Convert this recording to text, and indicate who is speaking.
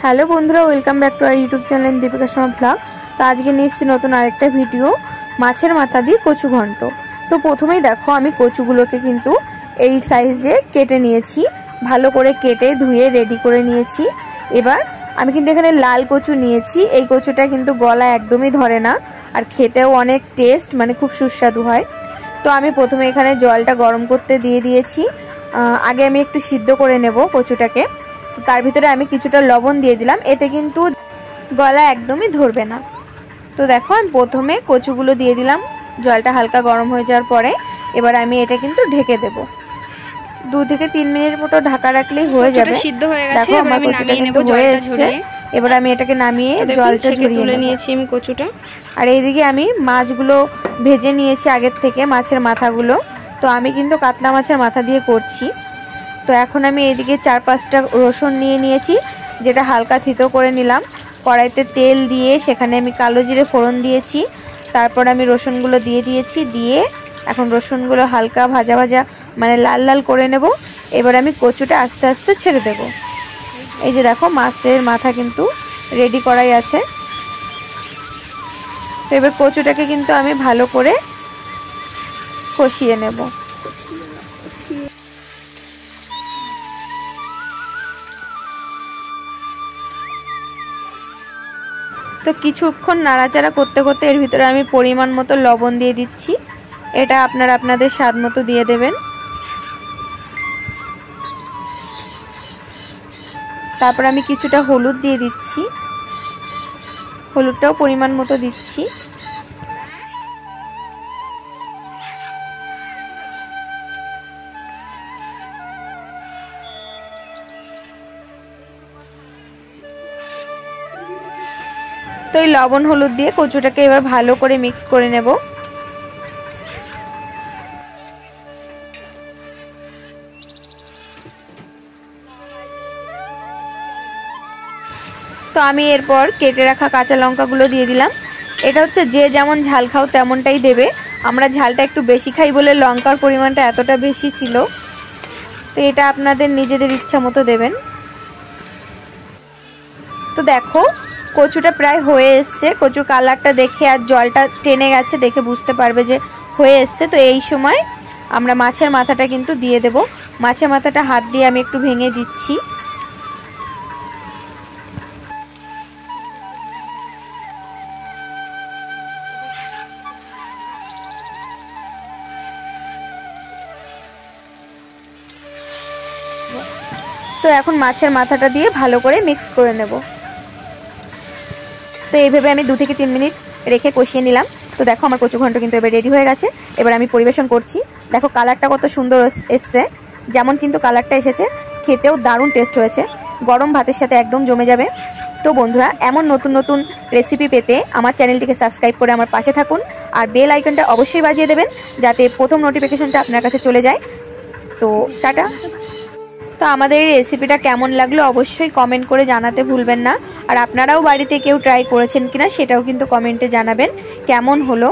Speaker 1: Hello বন্ধুরা, welcome back to our YouTube channel Deepika Sharma blog. তো আজকে নিয়ে এসেছি নতুন আরেকটা ভিডিও, মাছের মাথা দিয়ে কচু ঘন্ট। তো প্রথমেই দেখো আমি কচুগুলোকে কিন্তু এই সাইজে কেটে নিয়েছি, ভালো করে কেটে ধুয়ে রেডি করে নিয়েছি। এবার আমি কিন্তু এখানে লাল কচু নিয়েছি। এই কচুটা কিন্তু গলা একদমই ধরে না, আর খেতেও অনেক টেস্ট, মানে খুব সুস্বাদু হয়। তো আমি প্রথমে এখানে জলটা গরম করতে দিয়ে দিয়েছি। আগে আমি একটু সিদ্ধ করে নেব কচুটাকে। তো তার ভিতরে আমি কিছুটা লবণ দিয়ে দিলাম, এতে কিন্তু গলা একদমই ধরবে না। তো দেখো আমি প্রথমে কচুগুলো দিয়ে দিলাম, জলটা হালকা গরম হয়ে যাওয়ার পরে এবার আমি এটা কিন্তু ঢেকে দেব। 2 থেকে 3 মিনিট মতো ঢাকা রাখলেই হয়ে যাবে।
Speaker 2: সিদ্ধ হয়ে গেছে।
Speaker 1: দেখো আমার কচুটা কিন্তু হয়ে এসেছে। এবার আমি এটাকে নামিয়ে জলটা ঝরিয়ে নিয়েছি
Speaker 2: আমি কচুটা।
Speaker 1: আর এইদিকে আমি মাছগুলো ভেজে নিয়েছি আগের থেকে, মাছের মাথাগুলো। তো আমি কিন্তু কাতলা মাছের মাথা দিয়ে করছি। তো এখন আমি এইদিকে 4-5টা রসুন নিয়ে নিয়েছি, যেটা হালকা থিতো করে নিলাম। কড়াইতে তেল দিয়ে সেখানে আমি কালো জিরে ফোড়ন দিয়েছি। তারপর আমি রসুনগুলো দিয়ে দিয়েছি, দিয়ে এখন রসুনগুলো হালকা ভাজা ভাজা মানে লাল লাল করে নেব। এবার আমি কচুটা আস্তে আস্তে ছেড়ে দেব। এই যে দেখো মাছের মাথা কিন্তু রেডি করাই আছে। তো এবার কচুটাকে কিন্তু আমি ভালো করে কষিয়ে নেব। তো কিছুক্ষণ নাড়াচাড়া করতে করতে এর ভিতরে আমি পরিমাণ মতো লবণ দিয়ে দিচ্ছি। এটা আপনারা আপনাদের স্বাদ মতো দিয়ে দেবেন। তারপর আমি কিছুটা হলুদ দিয়ে দিচ্ছি, হলুদটাও পরিমাণ মতো দিচ্ছি। তো এই লবণ হলুদ দিয়ে কচুটাকে এবার ভালো করে মিক্স করে নেব। তো আমি এরপর কেটে রাখা কাঁচা লঙ্কাগুলো দিয়ে দিলাম। এটা হচ্ছে যে যেমন ঝাল খাও তেমনটাই দেবে। আমরা ঝালটা একটু বেশি খাই বলে লঙ্কার পরিমাণটা এতটা বেশি ছিল। তো এটা আপনাদের নিজেদের ইচ্ছা মতো দেবেন। তো দেখো কচুটা প্রায় হয়ে এসছে। কচুর কালারটা দেখে আর জলটা টেনে গেছে দেখে বুঝতে পারবে যে হয়ে এসছে। তো এই সময় আমরা মাছের মাথাটা কিন্তু দিয়ে দেব। মাছের মাথাটা হাত দিয়ে আমি একটু ভেঙে দিচ্ছি। তো এখন মাছের মাথাটা দিয়ে ভালো করে মিক্স করে নেব। তো এইভাবে আমি 2 থেকে 3 মিনিট রেখে কষিয়ে নিলাম। তো দেখো আমার কচু ঘন্ট কিন্তু এবার রেডি হয়ে গেছে। এবার আমি পরিবেশন করছি। দেখো কালারটা কত সুন্দর এসছে, যেমন কিন্তু কালারটা এসেছে খেতেও দারুণ টেস্ট হয়েছে। গরম ভাতের সাথে একদম জমে যাবে। তো বন্ধুরা, এমন নতুন নতুন রেসিপি পেতে আমার চ্যানেলটিকে সাবস্ক্রাইব করে আমার পাশে থাকুন, আর বেল আইকনটা অবশ্যই বাজিয়ে দেবেন যাতে প্রথম নোটিফিকেশনটা আপনার কাছে চলে যায়। তো টাটা। তো আমাদের এই রেসিপিটা কেমন লাগলো অবশ্যই কমেন্ট করে জানাতে ভুলবেন না। আর আপনারাও বাড়িতে কেউ ট্রাই করেছেন কিনা সেটাও কিন্তু কমেন্টে জানাবেন কেমন হলো।